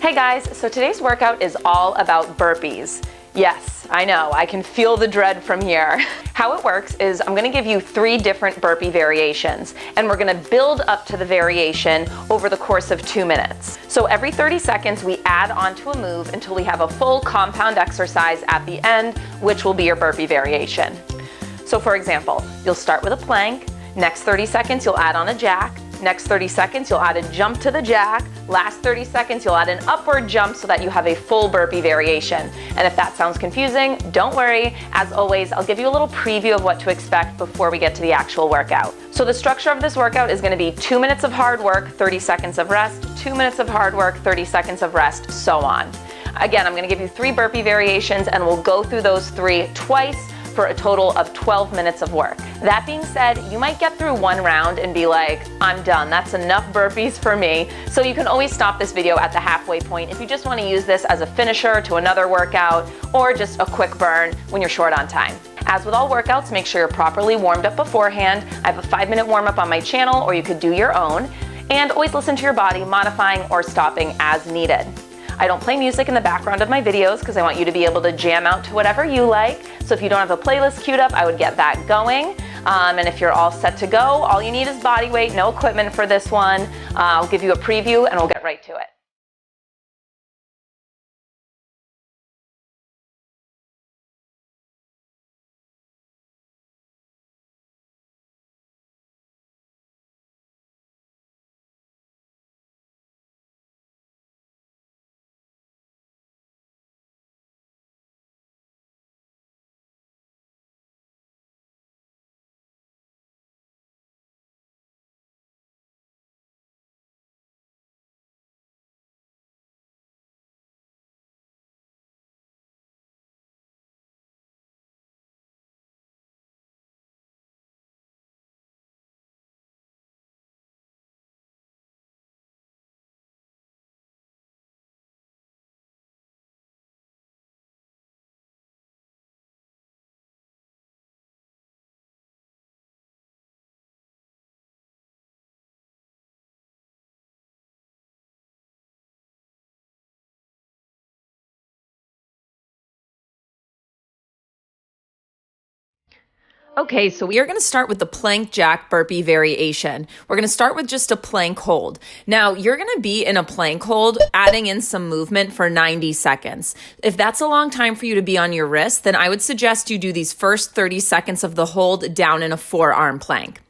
Hey guys, so today's workout is all about burpees. Yes, I know, I can feel the dread from here. How it works is I'm gonna give you 3 different burpee variations, and we're gonna build up to the variation over the course of 2 minutes. So every 30 seconds, we add onto a move until we have a full compound exercise at the end, which will be your burpee variation. So for example, you'll start with a plank, next 30 seconds, you'll add on a jack, next 30 seconds, you'll add a jump to the jack. Last 30 seconds, you'll add an upward jump so that you have a full burpee variation. And if that sounds confusing, don't worry. As always, I'll give you a little preview of what to expect before we get to the actual workout. So the structure of this workout is gonna be 2 minutes of hard work, 30 seconds of rest, 2 minutes of hard work, 30 seconds of rest, so on. Again, I'm gonna give you 3 burpee variations and we'll go through those 3 twice for a total of 12 minutes of work. That being said, you might get through 1 round and be like, I'm done, that's enough burpees for me. So you can always stop this video at the halfway point if you just wanna use this as a finisher to another workout or just a quick burn when you're short on time. As with all workouts, make sure you're properly warmed up beforehand. I have a 5-minute warm up on my channel, or you could do your own. And always listen to your body, modifying or stopping as needed. I don't play music in the background of my videos because I want you to be able to jam out to whatever you like. So if you don't have a playlist queued up, I would get that going. And if you're all set to go, all you need is body weight, no equipment for this one. I'll give you a preview and we'll get right to it. Okay, so we are going to start with the plank jack burpee variation. We're going to start with just a plank hold. Now, you're going to be in a plank hold, adding in some movement for 90 seconds. If that's a long time for you to be on your wrist, then I would suggest you do these first 30 seconds of the hold down in a forearm plank.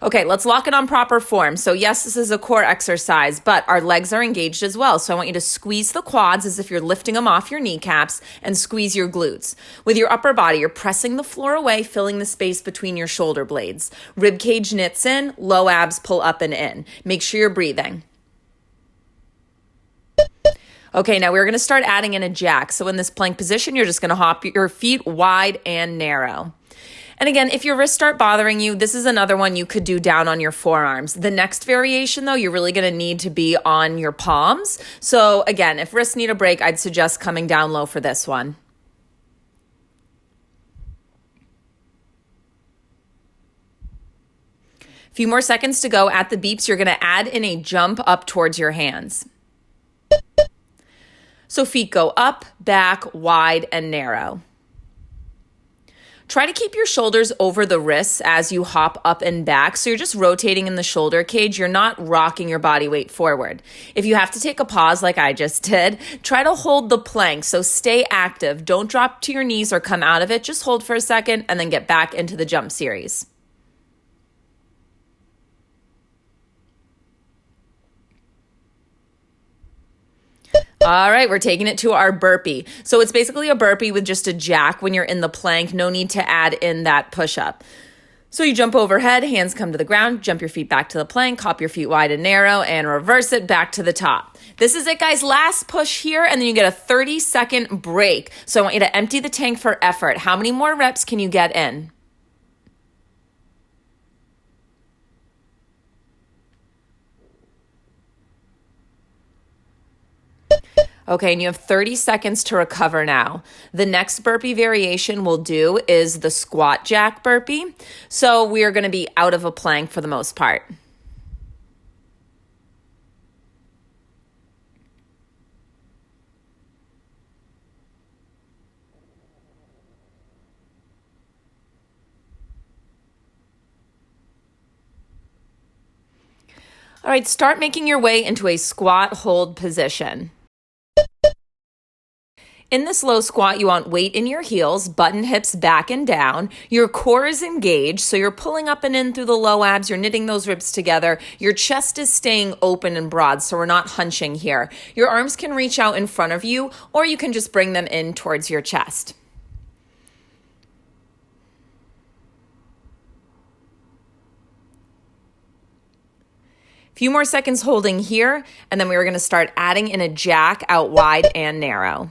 Okay, let's lock it on proper form. So yes, this is a core exercise, but our legs are engaged as well. So I want you to squeeze the quads as if you're lifting them off your kneecaps and squeeze your glutes. With your upper body, you're pressing the floor away, filling the space between your shoulder blades. Rib cage knits in, low abs pull up and in. Make sure you're breathing. Okay, now we're gonna start adding in a jack. So in this plank position, you're just gonna hop your feet wide and narrow. And again, if your wrists start bothering you, this is another one you could do down on your forearms. The next variation, though, you're really going to need to be on your palms. So again, if wrists need a break, I'd suggest coming down low for this one. A few more seconds to go. At the beeps, you're going to add in a jump up towards your hands. So feet go up, back, wide, and narrow. Try to keep your shoulders over the wrists as you hop up and back. So you're just rotating in the shoulder cage. You're not rocking your body weight forward. If you have to take a pause like I just did, try to hold the plank. So stay active. Don't drop to your knees or come out of it. Just hold for a second and then get back into the jump series. All right, we're taking it to our burpee. So it's basically a burpee with just a jack when you're in the plank. No need to add in that push-up. So you jump overhead, hands come to the ground, jump your feet back to the plank, hop your feet wide and narrow, and reverse it back to the top. This is it, guys. Last push here, and then you get a 30-second break. So I want you to empty the tank for effort. How many more reps can you get in? Okay, and you have 30 seconds to recover now. The next burpee variation we'll do is the squat jack burpee. So we are going to be out of a plank for the most part. All right, start making your way into a squat hold position. In this low squat, you want weight in your heels, button hips back and down. Your core is engaged, so you're pulling up and in through the low abs. You're knitting those ribs together. Your chest is staying open and broad, so we're not hunching here. Your arms can reach out in front of you, or you can just bring them in towards your chest. Few more seconds holding here, and then we are going to start adding in a jack out wide and narrow.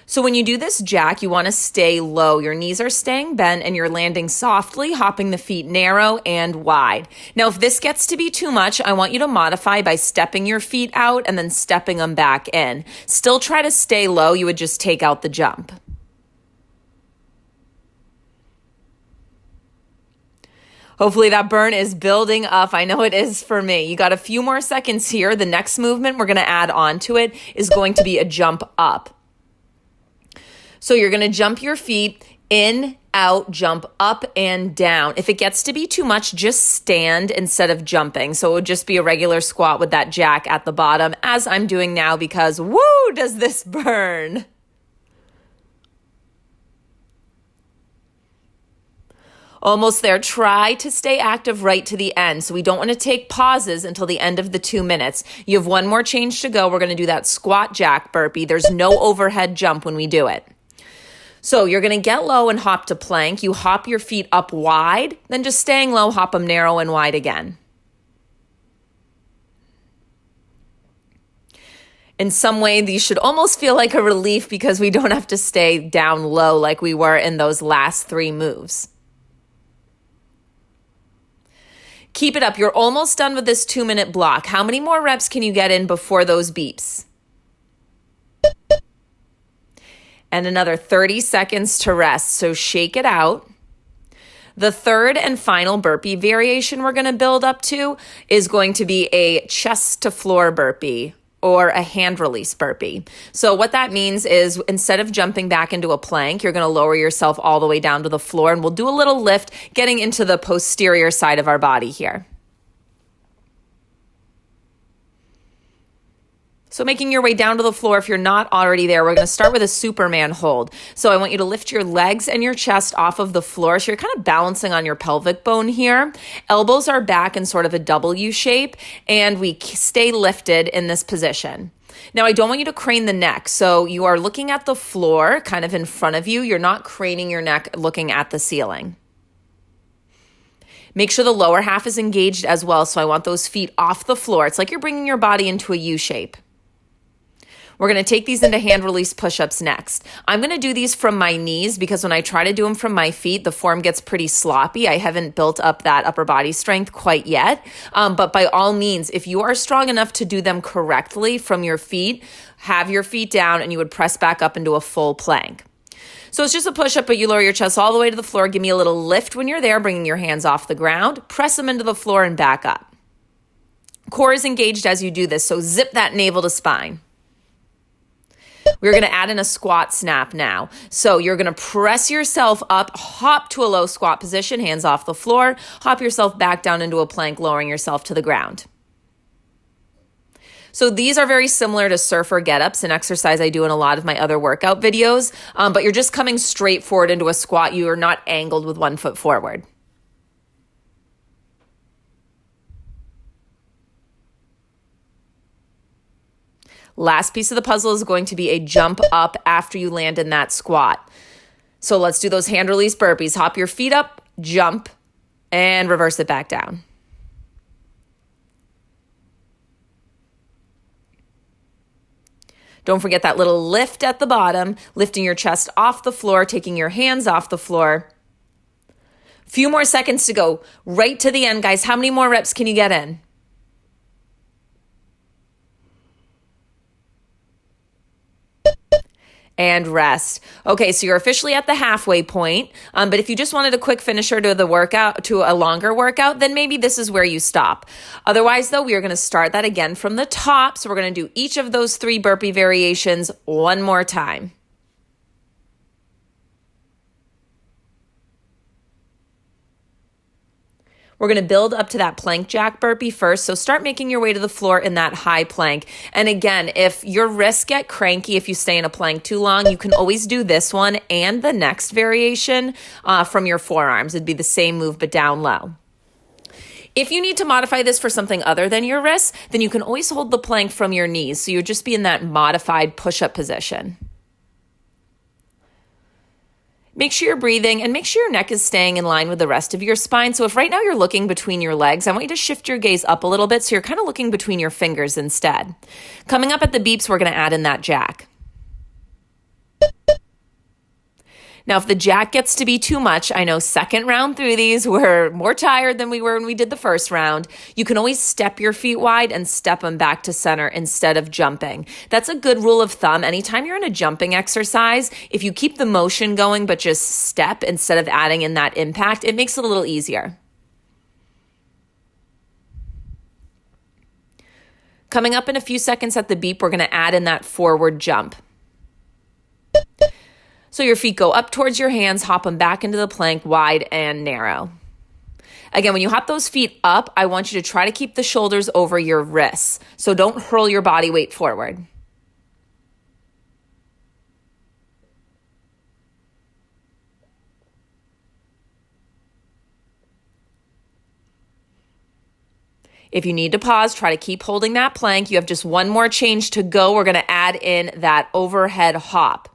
So when you do this jack, you want to stay low. Your knees are staying bent and you're landing softly, hopping the feet narrow and wide. Now, if this gets to be too much, I want you to modify by stepping your feet out and then stepping them back in. Still try to stay low. You would just take out the jump. Hopefully that burn is building up. I know it is for me. You got a few more seconds here. The next movement we're going to add on to it is going to be a jump up. So you're going to jump your feet in, out, jump up and down. If it gets to be too much, just stand instead of jumping. So it would just be a regular squat with that jack at the bottom, as I'm doing now, because woo, does this burn. Almost there. Try to stay active right to the end. So we don't want to take pauses until the end of the 2 minutes. You have one more change to go. We're going to do that squat jack burpee. There's no overhead jump when we do it. So you're going to get low and hop to plank. You hop your feet up wide, then just staying low, hop them narrow and wide again. In some way, these should almost feel like a relief because we don't have to stay down low like we were in those last 3 moves. Keep it up. You're almost done with this 2-minute block. How many more reps can you get in before those beeps? And another 30 seconds to rest. So shake it out. The third and final burpee variation we're going to build up to is going to be a chest to floor burpee or a hand release burpee. So what that means is instead of jumping back into a plank, you're going to lower yourself all the way down to the floor, and we'll do a little lift getting into the posterior side of our body here. So making your way down to the floor, if you're not already there, we're going to start with a Superman hold. So I want you to lift your legs and your chest off of the floor. So you're kind of balancing on your pelvic bone here. Elbows are back in sort of a W shape, and we stay lifted in this position. Now, I don't want you to crane the neck. So you are looking at the floor kind of in front of you. You're not craning your neck looking at the ceiling. Make sure the lower half is engaged as well. So I want those feet off the floor. It's like you're bringing your body into a U shape. We're going to take these into hand release push-ups next. I'm going to do these from my knees because when I try to do them from my feet, the form gets pretty sloppy. I haven't built up that upper body strength quite yet. But by all means, if you are strong enough to do them correctly from your feet, have your feet down and you would press back up into a full plank. So it's just a push-up, but you lower your chest all the way to the floor. Give me a little lift when you're there, bringing your hands off the ground. Press them into the floor and back up. Core is engaged as you do this, so zip that navel to spine. We're going to add in a squat snap now. So you're going to press yourself up, hop to a low squat position, hands off the floor, hop yourself back down into a plank, lowering yourself to the ground. So these are very similar to surfer get-ups, an exercise I do in a lot of my other workout videos, but you're just coming straight forward into a squat. You are not angled with one foot forward. Last piece of the puzzle is going to be a jump up after you land in that squat. So let's do those hand release burpees. Hop your feet up, jump, and reverse it back down. Don't forget that little lift at the bottom, lifting your chest off the floor, taking your hands off the floor. Few more seconds to go. Right to the end, guys. How many more reps can you get in? And rest. Okay, so you're officially at the halfway point. But if you just wanted a quick finisher to the workout, to a longer workout, then maybe this is where you stop. Otherwise, though, we are going to start that again from the top. So we're going to do each of those 3 burpee variations one more time. We're going to build up to that plank jack burpee first. So start making your way to the floor in that high plank. And again, if your wrists get cranky, if you stay in a plank too long, you can always do this one and the next variation from your forearms. It'd be the same move, but down low. If you need to modify this for something other than your wrists, then you can always hold the plank from your knees. So you'll just be in that modified push-up position. Make sure you're breathing and make sure your neck is staying in line with the rest of your spine. So if right now you're looking between your legs, I want you to shift your gaze up a little bit so you're kind of looking between your fingers instead. Coming up at the beeps, we're going to add in that jack. Now, if the jack gets to be too much, I know second round through these, we're more tired than we were when we did the first round. You can always step your feet wide and step them back to center instead of jumping. That's a good rule of thumb. Anytime you're in a jumping exercise, if you keep the motion going but just step instead of adding in that impact, it makes it a little easier. Coming up in a few seconds at the beep, we're going to add in that forward jump. So your feet go up towards your hands, hop them back into the plank, wide and narrow. Again, when you hop those feet up, I want you to try to keep the shoulders over your wrists. So don't hurl your body weight forward. If you need to pause, try to keep holding that plank. You have just one more change to go. We're going to add in that overhead hop.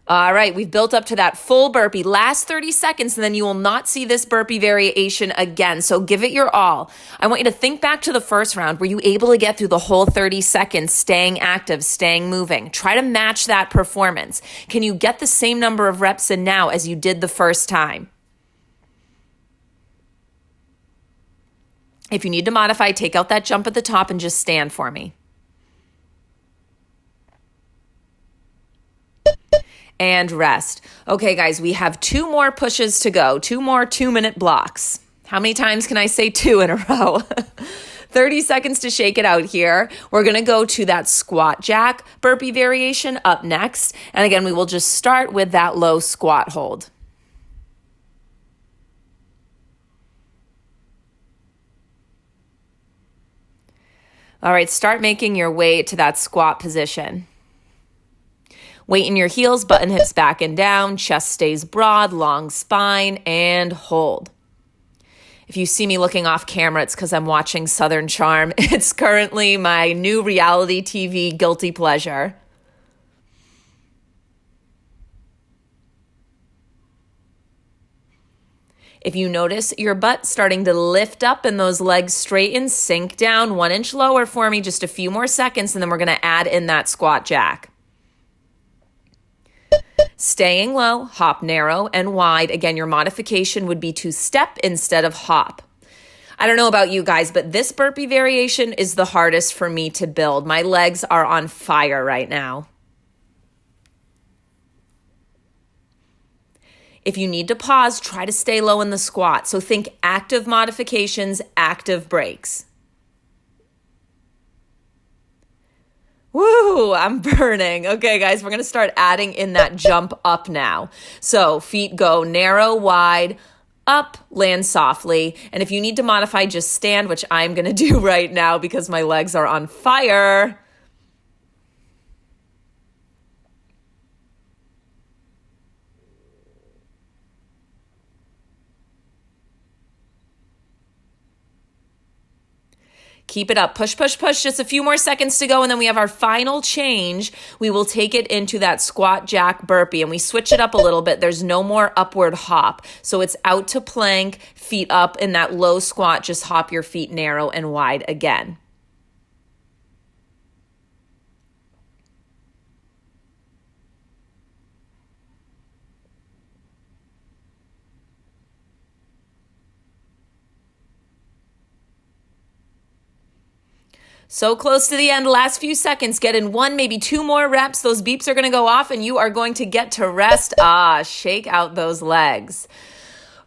All right, we've built up to that full burpee. Last 30 seconds, and then you will not see this burpee variation again. So give it your all. I want you to think back to the first round. Were you able to get through the whole 30 seconds, staying active, staying moving? Try to match that performance. Can you get the same number of reps in now as you did the first time? If you need to modify, take out that jump at the top and just stand for me. And rest. Okay, guys, we have 2 more pushes to go, 2 more 2-minute blocks. How many times can I say 2 in a row? 30 seconds to shake it out here. We're going to go to that squat jack burpee variation up next. And again, we will just start with that low squat hold. All right, start making your way to that squat position. Weight in your heels, button hips back and down, chest stays broad, long spine, and hold. If you see me looking off camera, it's because I'm watching Southern Charm. It's currently my new reality TV guilty pleasure. If you notice your butt starting to lift up and those legs straighten, sink down 1 inch lower for me, just a few more seconds, and then we're going to add in that squat jack. Staying low, hop narrow and wide. Again, your modification would be to step instead of hop. I don't know about you guys, but this burpee variation is the hardest for me to build. My legs are on fire right now. If you need to pause, try to stay low in the squat. So think active modifications, active breaks. Woo, I'm burning. Okay, guys, we're going to start adding in that jump up now. So feet go narrow, wide, up, land softly. And if you need to modify, just stand, which I'm going to do right now because my legs are on fire. Keep it up. Push, push, push. Just a few more seconds to go, and then we have our final change. We will take it into that squat jack burpee, and we switch it up a little bit. There's no more upward hop. So it's out to plank, feet up in that low squat. Just hop your feet narrow and wide again. So close to the end, last few seconds, get in 1, maybe 2 more reps. Those beeps are going to go off and you are going to get to rest. Shake out those legs.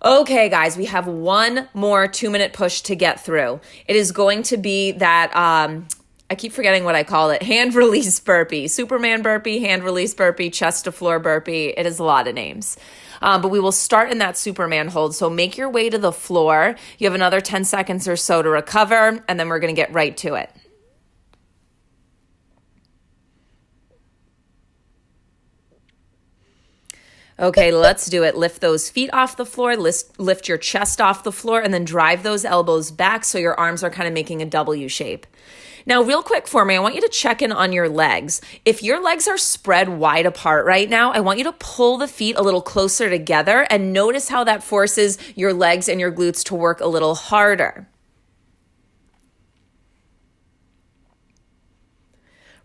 Okay, guys, we have 1 more 2-minute push to get through. It is going to be that, I keep forgetting what I call it, hand release burpee, Superman burpee, hand release burpee, chest to floor burpee. It is a lot of names. but we will start in that Superman hold. So make your way to the floor. You have another 10 seconds or so to recover, and then we're going to get right to it. Okay, let's do it. Lift those feet off the floor, lift your chest off the floor, and then drive those elbows back so your arms are kind of making a W shape. Now, real quick for me, I want you to check in on your legs. If your legs are spread wide apart right now, I want you to pull the feet a little closer together and notice how that forces your legs and your glutes to work a little harder.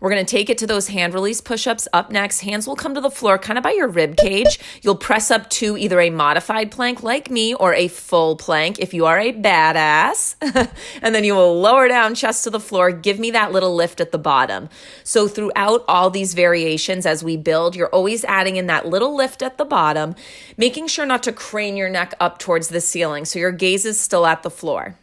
We're going to take it to those hand release push-ups. Up next, hands will come to the floor kind of by your rib cage. You'll press up to either a modified plank like me or a full plank if you are a badass. And then you will lower down, chest to the floor. Give me that little lift at the bottom. So throughout all these variations as we build, you're always adding in that little lift at the bottom, making sure not to crane your neck up towards the ceiling so your gaze is still at the floor.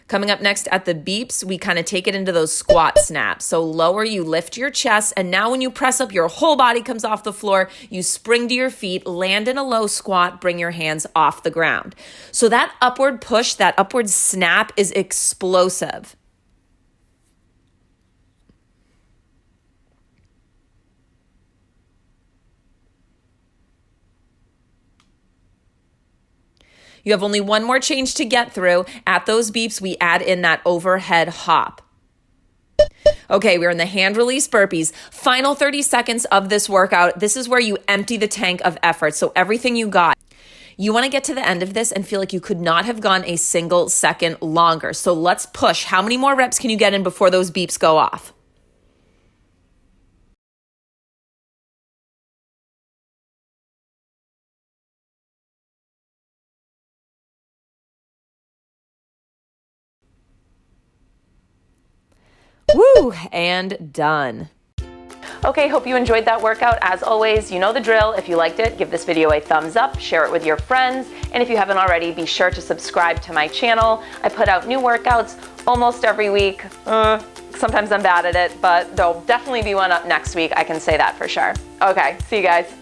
Coming up next at the beeps, we kind of take it into those squat snaps. So lower, you lift your chest, and now when you press up, your whole body comes off the floor. You spring to your feet, land in a low squat, bring your hands off the ground. So that upward push, that upward snap is explosive. You have only one more change to get through. At those beeps, we add in that overhead hop. Okay, we're in the hand release burpees. Final 30 seconds of this workout. This is where you empty the tank of effort. So everything you got. You want to get to the end of this and feel like you could not have gone a single second longer. So let's push. How many more reps can you get in before those beeps go off? Woo, and done. Okay, hope you enjoyed that workout. As always, you know the drill. If you liked it, give this video a thumbs up, share it with your friends, and if you haven't already, be sure to subscribe to my channel. I put out new workouts almost every week. Sometimes I'm bad at it, but there'll definitely be one up next week. I can say that for sure. Okay, see you guys.